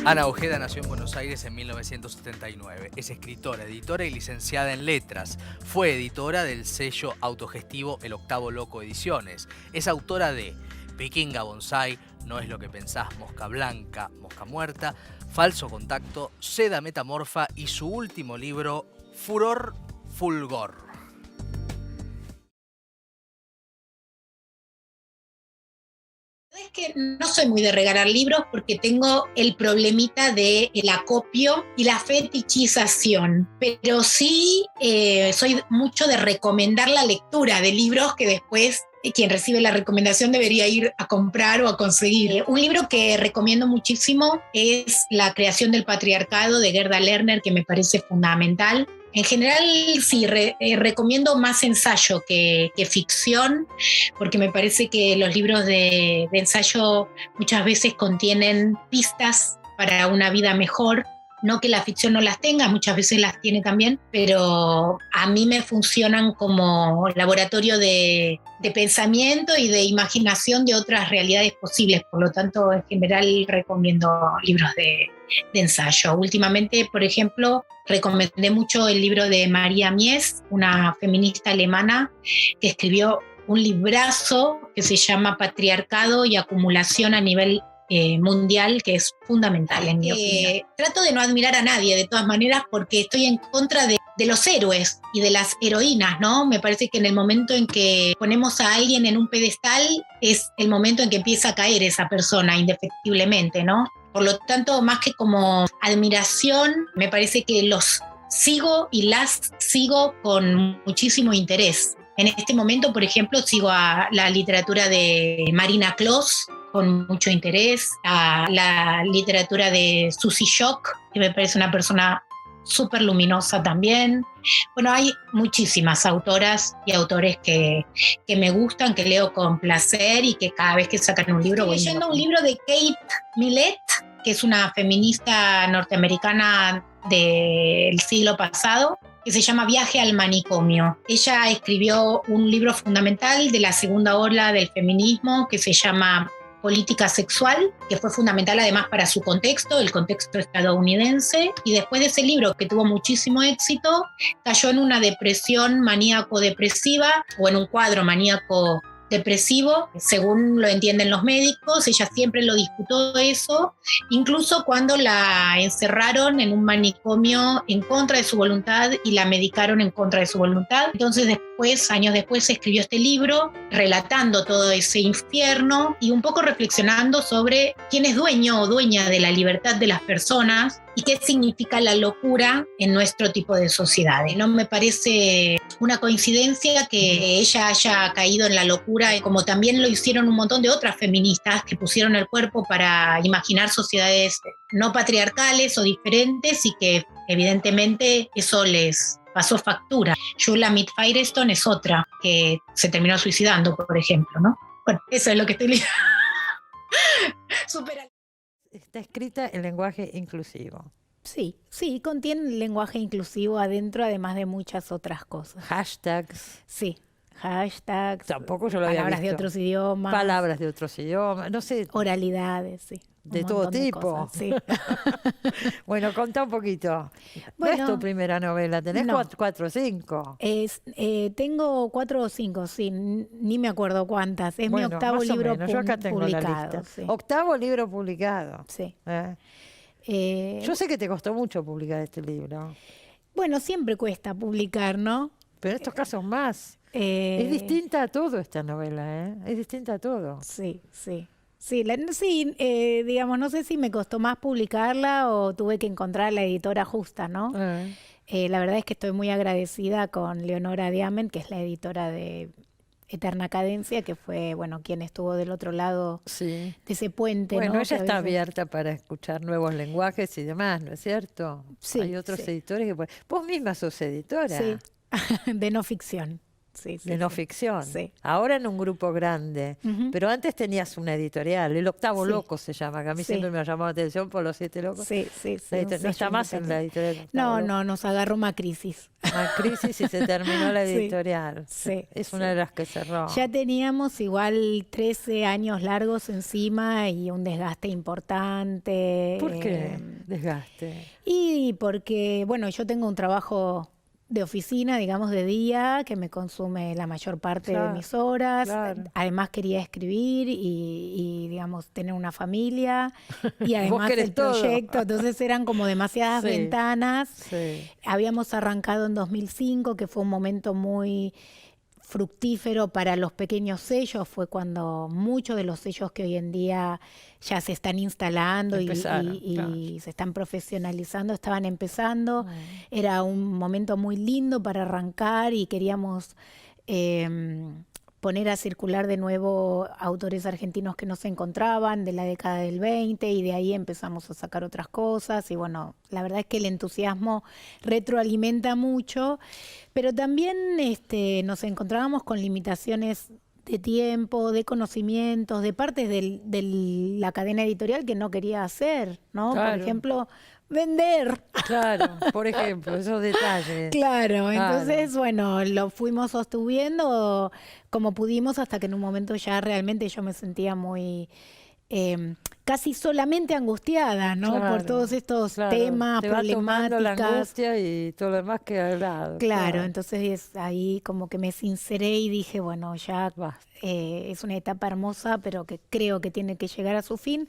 Ana Ojeda nació en Buenos Aires en 1979. Es escritora, editora y licenciada en letras. Fue editora del sello autogestivo El Octavo Loco Ediciones. Es autora de Vikinga Bonsai, No es lo que pensás, Mosca Blanca, Mosca Muerta, Falso Contacto, Seda Metamorfa y su último libro, Furor Fulgor. Es que no soy muy de regalar libros porque tengo el problemita del acopio y la fetichización, pero sí soy mucho de recomendar la lectura de libros que después quien recibe la recomendación debería ir a comprar o a conseguir. Un libro que recomiendo muchísimo es La creación del patriarcado de Gerda Lerner, que me parece fundamental. En general, sí, recomiendo más ensayo que ficción, porque me parece que los libros de ensayo muchas veces contienen pistas para una vida mejor. No que la ficción no las tenga, muchas veces las tiene también, pero a mí me funcionan como laboratorio de pensamiento y de imaginación de otras realidades posibles. Por lo tanto, en general recomiendo libros de ensayo. Últimamente, por ejemplo, recomendé mucho el libro de María Mies, una feminista alemana que escribió un librazo que se llama Patriarcado y Acumulación a nivel mundial, que es fundamental en mi opinión. Trato de no admirar a nadie de todas maneras porque estoy en contra de los héroes y de las heroínas, ¿no? Me parece que en el momento en que ponemos a alguien en un pedestal es el momento en que empieza a caer esa persona indefectiblemente, ¿no? Por lo tanto, más que como admiración, me parece que los sigo y las sigo con muchísimo interés. En este momento, por ejemplo, sigo a la literatura de Marina Clos con mucho interés, a la literatura de Susie Shock, que me parece una persona súper luminosa también. Bueno, hay muchísimas autoras y autores que me gustan, que leo con placer y que cada vez que sacan un libro... Estoy leyendo un libro de Kate Millett, que es una feminista norteamericana del siglo pasado, que se llama Viaje al manicomio. Ella escribió un libro fundamental de la segunda ola del feminismo que se llama Política Sexual, que fue fundamental además para su contexto, el contexto estadounidense, y después de ese libro, que tuvo muchísimo éxito, cayó en una depresión maníaco-depresiva o en un cuadro maníaco depresivo, según lo entienden los médicos. Ella siempre lo disputó eso, incluso cuando la encerraron en un manicomio en contra de su voluntad y la medicaron en contra de su voluntad. Entonces después, años después, escribió este libro relatando todo ese infierno y un poco reflexionando sobre quién es dueño o dueña de la libertad de las personas y qué significa la locura en nuestro tipo de sociedades. No me parece una coincidencia que ella haya caído en la locura, como también lo hicieron un montón de otras feministas que pusieron el cuerpo para imaginar sociedades no patriarcales o diferentes y que evidentemente eso les pasó factura. Shulamit Firestone es otra que se terminó suicidando, por ejemplo, ¿no? Bueno, eso es lo que estoy leyendo. Supera. Está escrita en lenguaje inclusivo. Sí, sí, contiene lenguaje inclusivo adentro, además de muchas otras cosas. Hashtags. Sí, hashtags. Tampoco yo lo había palabras visto. De otros idiomas. Palabras de otros idiomas, no sé. Oralidades, sí. De todo tipo. Sí. Bueno, contá un poquito. Bueno, no es tu primera novela, tenés no. 4 o 5. Tengo 4 o 5, sí, ni me acuerdo cuántas. Es bueno, mi octavo más o libro menos. Yo acá tengo publicado. la lista. Sí. Octavo libro publicado. Sí. Yo sé que te costó mucho publicar este libro. Bueno, siempre cuesta publicar, ¿no? Pero en estos casos más. Es distinta a todo esta novela, ¿eh? Es distinta a todo. Sí, sí. Sí, digamos, no sé si me costó más publicarla o tuve que encontrar la editora justa, ¿no? La verdad es que estoy muy agradecida con Leonora Diamant, que es la editora de Eterna Cadencia, que fue, bueno, quien estuvo del otro lado de ese puente. Bueno, ¿no? ella está abierta para escuchar nuevos lenguajes y demás, ¿no es cierto? Sí. Hay otros editores que... Vos misma sos editora. Sí, de no ficción. sí, de no ficción. Sí. Ahora en un grupo grande. Pero antes tenías una editorial, El Octavo Loco se llama, que a mí siempre me ha llamado la atención por Los 7 Locos. Sí. No está más en la editorial. No, nos agarró una crisis. Una crisis y se terminó la editorial. Sí, es una de las que cerró. Ya teníamos igual 13 años largos encima y un desgaste importante. ¿Por qué desgaste? Y porque, bueno, yo tengo un trabajo de oficina, digamos, de día, que me consume la mayor parte de mis horas. Claro. Además quería escribir y, digamos, tener una familia. Y además el proyecto. Todo. Entonces eran como demasiadas ventanas. Sí. Habíamos arrancado en 2005, que fue un momento muy fructífero para los pequeños sellos. Fue cuando muchos de los sellos que hoy en día ya se están instalando y se están profesionalizando, estaban empezando. Era un momento muy lindo para arrancar y queríamos poner a circular de nuevo autores argentinos que no se encontraban de la década del 20 y de ahí empezamos a sacar otras cosas y bueno, la verdad es que el entusiasmo retroalimenta mucho, pero también nos encontrábamos con limitaciones de tiempo, de conocimientos, de partes de la cadena editorial que no quería hacer, ¿no? Claro. Por ejemplo, vender. Claro, por ejemplo, esos detalles. Claro, entonces, bueno, lo fuimos sosteniendo como pudimos hasta que en un momento ya realmente yo me sentía muy casi solamente angustiada, ¿no? Claro, por todos estos temas, te va tomando la problemáticas. angustia y todo lo demás queda al lado. Claro, entonces ahí como que me sinceré y dije, bueno, ya es una etapa hermosa, pero que creo que tiene que llegar a su fin.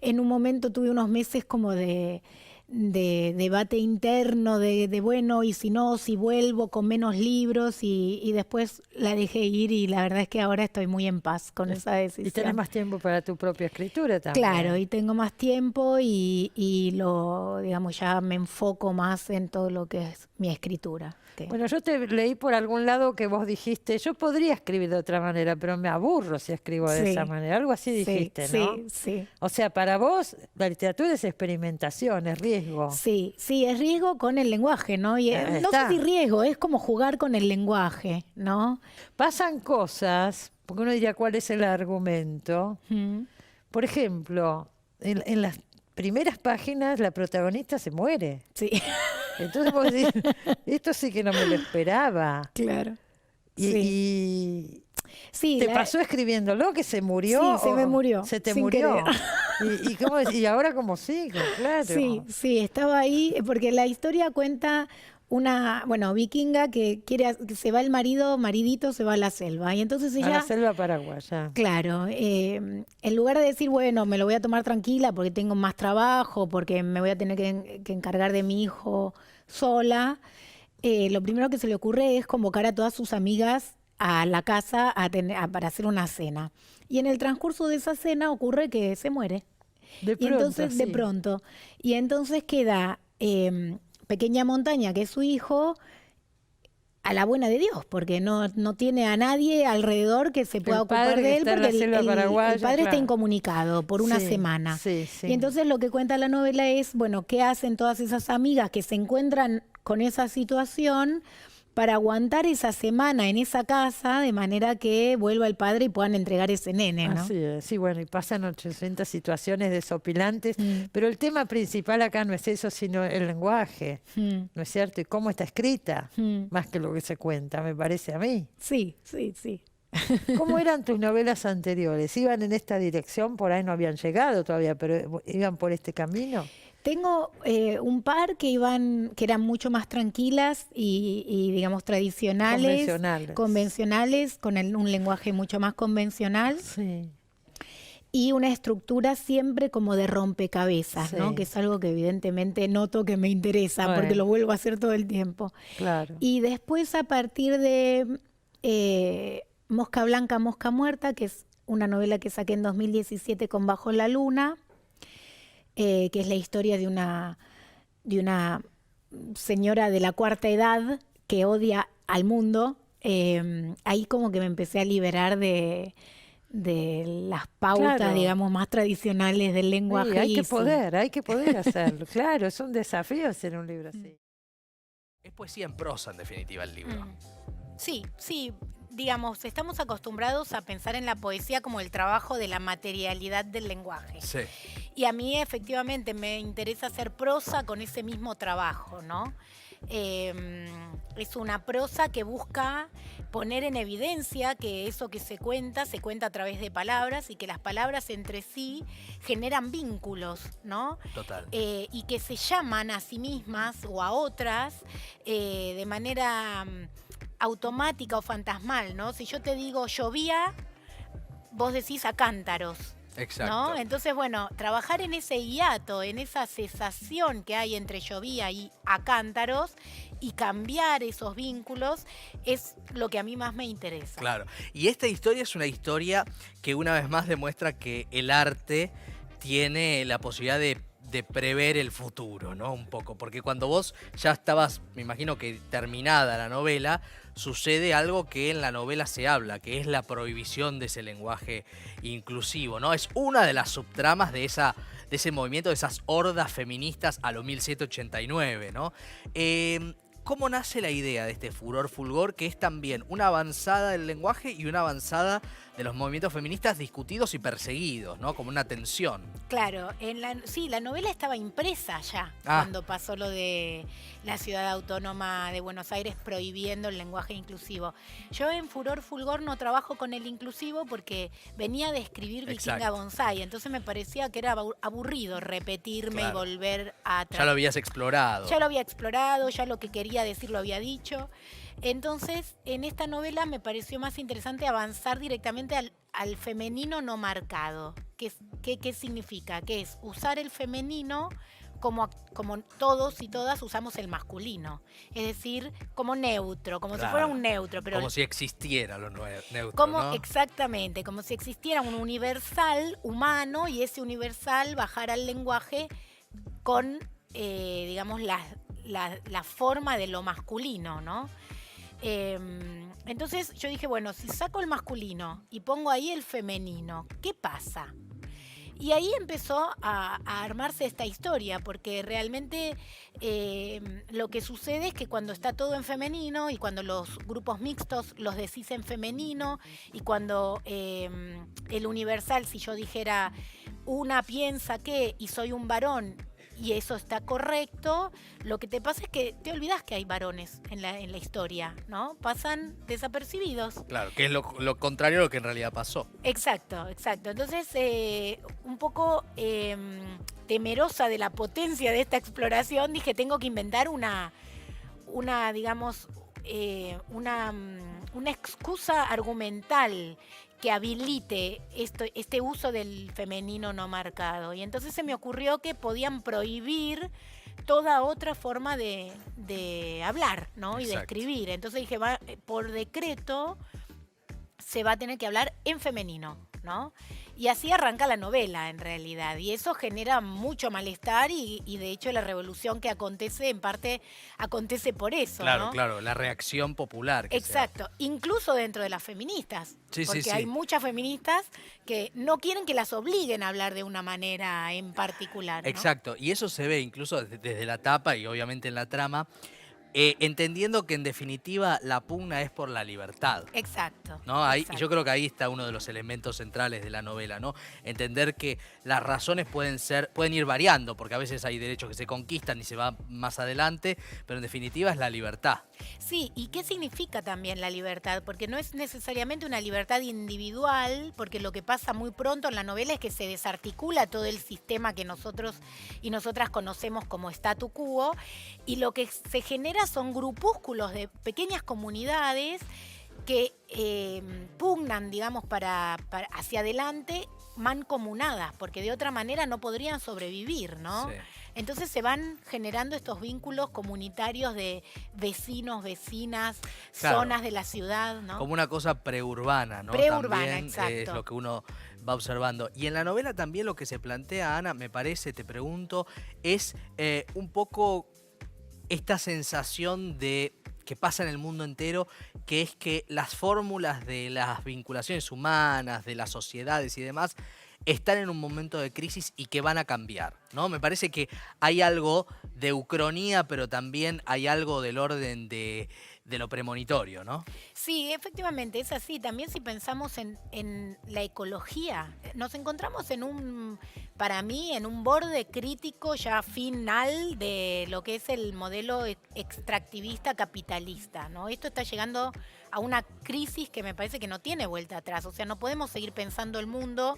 En un momento tuve unos meses como de debate interno de bueno, y si no, si vuelvo con menos libros y después la dejé ir y la verdad es que ahora estoy muy en paz con esa decisión. Y tenés más tiempo para tu propia escritura también. Claro, y tengo más tiempo y digamos, ya me enfoco más en todo lo que es mi escritura. Bueno, yo te leí por algún lado que vos dijiste, yo podría escribir de otra manera, pero me aburro si escribo de esa manera. Algo así dijiste, ¿no? Sí. O sea, para vos la literatura es experimentación, es riesgo. Sí, es riesgo con el lenguaje, ¿no? Y no sé si riesgo, es como jugar con el lenguaje, ¿no? Pasan cosas, porque uno diría cuál es el argumento. Por ejemplo, en las primeras páginas la protagonista se muere. Sí. Entonces vos decís, esto sí que no me lo esperaba. Claro. Y sí, ¿te pasó escribiéndolo que se murió? Sí, se me murió. Se te murió. ¿Y ahora cómo sigue? Claro. Sí, estaba ahí porque la historia cuenta una, vikinga que se va el maridito se va a la selva. Y entonces ella... A la selva paraguaya. Claro. En lugar de decir, bueno, me lo voy a tomar tranquila porque tengo más trabajo, porque me voy a tener que encargar de mi hijo sola, lo primero que se le ocurre es convocar a todas sus amigas a la casa para hacer una cena. Y en el transcurso de esa cena ocurre que se muere. De pronto. Y entonces queda Pequeña Montaña, que es su hijo, a la buena de Dios, porque no tiene a nadie alrededor que se pueda ocupar de él, porque el padre está incomunicado por una semana. Y entonces lo que cuenta la novela es, ¿qué hacen todas esas amigas que se encuentran con esa situación para aguantar esa semana en esa casa de manera que vuelva el padre y puedan entregar ese nene, ¿no? Así es, sí, y pasan 800 situaciones desopilantes, pero el tema principal acá no es eso, sino el lenguaje, ¿no es cierto? Y cómo está escrita, más que lo que se cuenta, me parece a mí. Sí. ¿Cómo eran tus novelas anteriores? ¿Iban en esta dirección? Por ahí no habían llegado todavía, pero ¿iban por este camino? Tengo un par que eran mucho más tranquilas y digamos convencionales, con un lenguaje mucho más convencional. Sí. Y una estructura siempre como de rompecabezas, ¿no? Que es algo que evidentemente noto que me interesa porque lo vuelvo a hacer todo el tiempo. Claro. Y después a partir de Mosca Blanca, Mosca Muerta, que es una novela que saqué en 2017 con Bajo la Luna, que es la historia de una señora de la cuarta edad que odia al mundo. Ahí como que me empecé a liberar de las pautas, digamos, más tradicionales del lenguaje. Sí, hay que poder hacerlo. Claro, es un desafío hacer un libro así. Es poesía en prosa, en definitiva, el libro. Sí, sí. Digamos, estamos acostumbrados a pensar en la poesía como el trabajo de la materialidad del lenguaje. Sí. Y a mí efectivamente me interesa hacer prosa con ese mismo trabajo, ¿no? Es una prosa que busca poner en evidencia que eso que se cuenta a través de palabras y que las palabras entre sí generan vínculos, ¿no? Total. Y que se llaman a sí mismas o a otras de manera automática o fantasmal, ¿no? Si yo te digo llovía, vos decís a cántaros. Exacto. ¿No? Entonces, bueno, trabajar en ese hiato, en esa cesación que hay entre llovía y a cántaros y cambiar esos vínculos es lo que a mí más me interesa. Claro. Y esta historia es una historia que una vez más demuestra que el arte tiene la posibilidad de prever el futuro, ¿no? Un poco. Porque cuando vos ya estabas, me imagino que terminada la novela, sucede algo que en la novela se habla, que es la prohibición de ese lenguaje inclusivo, ¿no? Es una de las subtramas de ese movimiento, de esas hordas feministas a lo 1789, ¿no? ¿Cómo nace la idea de este furor fulgor, que es también una avanzada del lenguaje y una avanzada de los movimientos feministas discutidos y perseguidos, ¿no? Como una tensión. Claro, sí, la novela estaba impresa ya cuando pasó lo de la ciudad autónoma de Buenos Aires prohibiendo el lenguaje inclusivo. Yo en Furor Fulgor no trabajo con el inclusivo porque venía de escribir Vikinga Bonsai, entonces me parecía que era aburrido repetirme y volver a... Ya lo habías explorado. Ya lo había explorado, ya lo que quería decir lo había dicho. Entonces, en esta novela me pareció más interesante avanzar directamente al femenino no marcado. ¿Qué significa? Que es usar el femenino como todos y todas usamos el masculino. Es decir, como neutro, como si fuera un neutro. Pero como si existiera lo neutro, ¿no? Exactamente, como si existiera un universal humano y ese universal bajara al lenguaje con, digamos, la forma de lo masculino, ¿no? Entonces yo dije, bueno, si saco el masculino y pongo ahí el femenino, ¿qué pasa? Y ahí empezó a armarse esta historia, porque realmente lo que sucede es que cuando está todo en femenino y cuando los grupos mixtos los decís en femenino y cuando el universal, si yo dijera una piensa que y soy un varón y eso está correcto, lo que te pasa es que te olvidás que hay varones en la historia, ¿no? Pasan desapercibidos. Claro, que es lo contrario a lo que en realidad pasó. Exacto. Entonces, un poco temerosa de la potencia de esta exploración, dije, tengo que inventar una digamos, una excusa argumental que habilite este uso del femenino no marcado. Y entonces se me ocurrió que podían prohibir toda otra forma de hablar, ¿no? Y de escribir. Entonces dije, por decreto se va a tener que hablar en femenino, ¿no? Y así arranca la novela, en realidad. Y eso genera mucho malestar y de hecho la revolución que acontece, en parte, acontece por eso, Claro, ¿no? claro, la reacción popular. Exacto, incluso dentro de las feministas. Porque hay muchas feministas que no quieren que las obliguen a hablar de una manera en particular, ¿no? Exacto, y eso se ve incluso desde la tapa y obviamente en la trama, entendiendo que en definitiva la pugna es por la libertad. Exacto. ¿No? Yo creo que ahí está uno de los elementos centrales de la novela, ¿no? Entender que las razones pueden ir variando, porque a veces hay derechos que se conquistan y se va más adelante, pero en definitiva es la libertad. Sí, ¿y qué significa también la libertad? Porque no es necesariamente una libertad individual, porque lo que pasa muy pronto en la novela es que se desarticula todo el sistema que nosotros y nosotras conocemos como statu quo, y lo que se genera son grupúsculos de pequeñas comunidades que pugnan, digamos, para hacia adelante, mancomunadas, porque de otra manera no podrían sobrevivir, ¿no? Sí. Entonces se van generando estos vínculos comunitarios de vecinos, vecinas, zonas de la ciudad, ¿no? Como una cosa preurbana, ¿no? Preurbana, también exacto. es lo que uno va observando. Y en la novela también lo que se plantea, Ana, me parece, te pregunto, es un poco esta sensación de que pasa en el mundo entero, que es que las fórmulas de las vinculaciones humanas, de las sociedades y demás, están en un momento de crisis y que van a cambiar, ¿no? Me parece que hay algo de ucronía, pero también hay algo del orden de de lo premonitorio, ¿no? Sí, efectivamente, es así. También si pensamos en la ecología, nos encontramos para mí, en un borde crítico ya final de lo que es el modelo extractivista capitalista, ¿no? Esto está llegando a una crisis que me parece que no tiene vuelta atrás. O sea, no podemos seguir pensando el mundo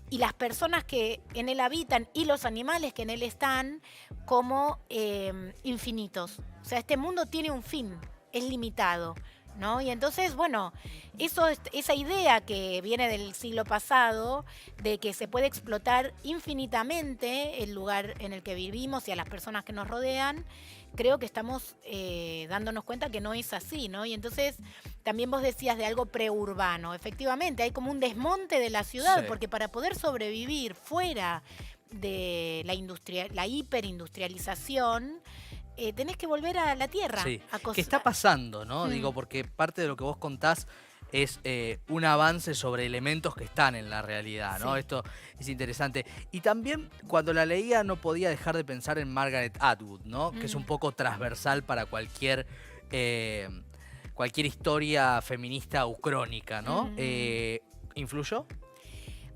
y las personas que en él habitan y los animales que en él están como infinitos. O sea, este mundo tiene un fin, es limitado, ¿no? Y entonces, bueno, esa idea que viene del siglo pasado de que se puede explotar infinitamente el lugar en el que vivimos y a las personas que nos rodean, creo que estamos dándonos cuenta que no es así, ¿no? Y entonces también vos decías de algo preurbano. Efectivamente, hay como un desmonte de la ciudad, porque para poder sobrevivir fuera de la hiperindustrialización, tenés que volver a la tierra. Sí, ¿qué está pasando, no? Digo, porque parte de lo que vos contás es un avance sobre elementos que están en la realidad, ¿no? Sí. Esto es interesante. Y también cuando la leía no podía dejar de pensar en Margaret Atwood, ¿no? Que es un poco transversal para cualquier historia feminista o crónica, ¿no? ¿Influyó?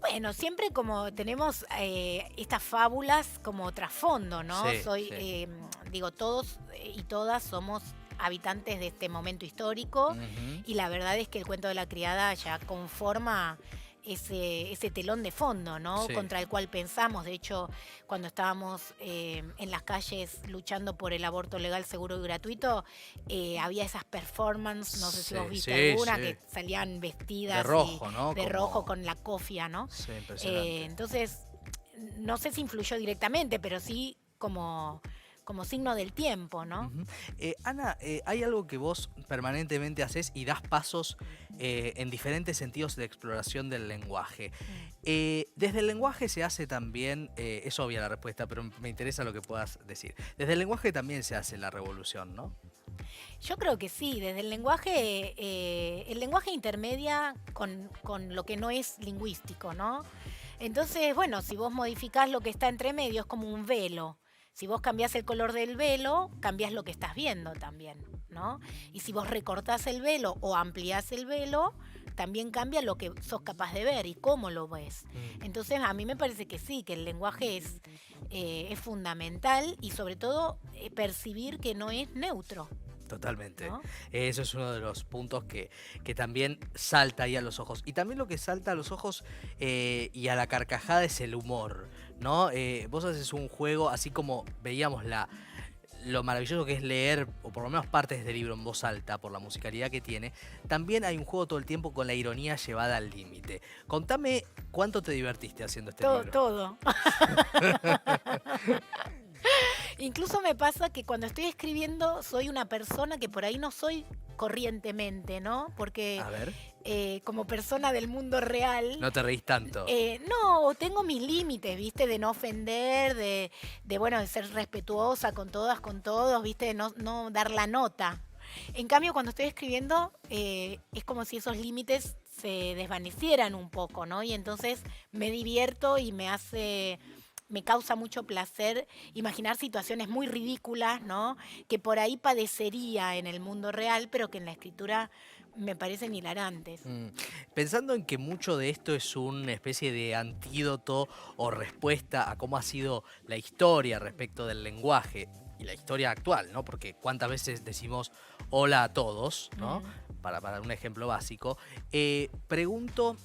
Bueno, siempre como tenemos estas fábulas como trasfondo, ¿no? Sí, digo, todos y todas somos habitantes de este momento histórico y la verdad es que el cuento de la criada ya conforma ese telón de fondo, ¿no? Sí. Contra el cual pensamos. De hecho, cuando estábamos en las calles luchando por el aborto legal, seguro y gratuito, había esas performances, no sé si vos viste alguna, que salían vestidas de rojo, ¿no? De rojo con la cofia, ¿no? Sí, impresionante. Entonces, no sé si influyó directamente, pero sí como signo del tiempo, ¿no? Ana, hay algo que vos permanentemente haces y das pasos en diferentes sentidos de exploración del lenguaje. Desde el lenguaje se hace también, es obvia la respuesta, pero me interesa lo que puedas decir. Desde el lenguaje también se hace la revolución, ¿no? Yo creo que sí, desde el lenguaje intermedia con lo que no es lingüístico, ¿no? Entonces, bueno, si vos modificás lo que está entre medio, es como un velo. Si vos cambiás el color del velo, cambiás lo que estás viendo también, ¿no? Y si vos recortás el velo o ampliás el velo, también cambia lo que sos capaz de ver y cómo lo ves. Entonces, a mí me parece que sí, que el lenguaje es fundamental y sobre todo percibir que no es neutro. Totalmente. ¿No? Eso es uno de los puntos que también salta ahí a los ojos. Y también lo que salta a los ojos y a la carcajada es el humor, ¿no? Vos haces un juego, así como veíamos lo maravilloso que es leer, o por lo menos partes del libro en voz alta, por la musicalidad que tiene, también hay un juego todo el tiempo con la ironía llevada al límite. Contame cuánto te divertiste haciendo este libro. Todo. Incluso me pasa que cuando estoy escribiendo soy una persona que por ahí no soy corrientemente, ¿no? Porque a ver. Como persona del mundo real... No te reís tanto. No, tengo mis límites, ¿viste? De no ofender, de ser respetuosa con todas, con todos, ¿viste? De no dar la nota. En cambio, cuando estoy escribiendo, es como si esos límites se desvanecieran un poco, ¿no? Y entonces me divierto y me causa mucho placer imaginar situaciones muy ridículas, ¿no? Que por ahí padecería en el mundo real, pero que en la escritura me parecen hilarantes. Pensando en que mucho de esto es una especie de antídoto o respuesta a cómo ha sido la historia respecto del lenguaje y la historia actual, ¿no? Porque cuántas veces decimos hola a todos, ¿no? Para un ejemplo básico. Pregunto...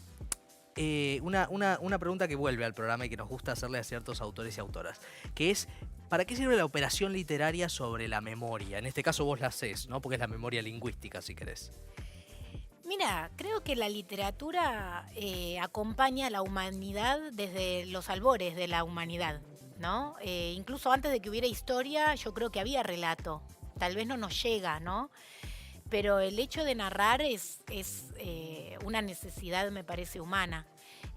una pregunta que vuelve al programa y que nos gusta hacerle a ciertos autores y autoras, que es, ¿para qué sirve la operación literaria sobre la memoria? En este caso vos la hacés, ¿no? Porque es la memoria lingüística, si querés. Mira, creo que la literatura acompaña a la humanidad desde los albores de la humanidad, ¿no? Incluso antes de que hubiera historia, yo creo que había relato. Tal vez no nos llega, ¿no? Pero el hecho de narrar es una necesidad, me parece, humana.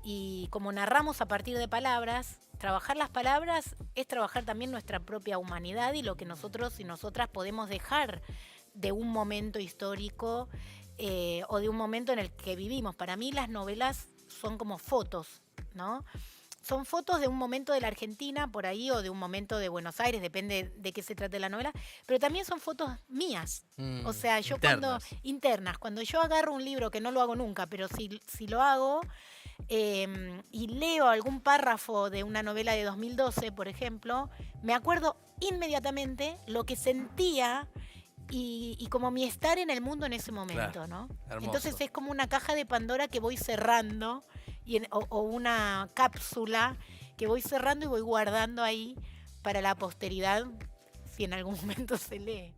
Y como narramos a partir de palabras, trabajar las palabras es trabajar también nuestra propia humanidad y lo que nosotros y nosotras podemos dejar de un momento histórico o de un momento en el que vivimos. Para mí las novelas son como fotos, ¿no? son fotos de un momento de la Argentina por ahí o de un momento de Buenos Aires, depende de qué se trate la novela, pero también son fotos mías. O sea, yo internas, cuando yo agarro un libro, que no lo hago nunca, pero si lo hago y leo algún párrafo de una novela de 2012, por ejemplo, me acuerdo inmediatamente lo que sentía y como mi estar en el mundo en ese momento, claro, ¿no? Hermoso. Entonces es como una caja de Pandora que voy cerrando o una cápsula que voy cerrando y voy guardando ahí para la posteridad si en algún momento se lee.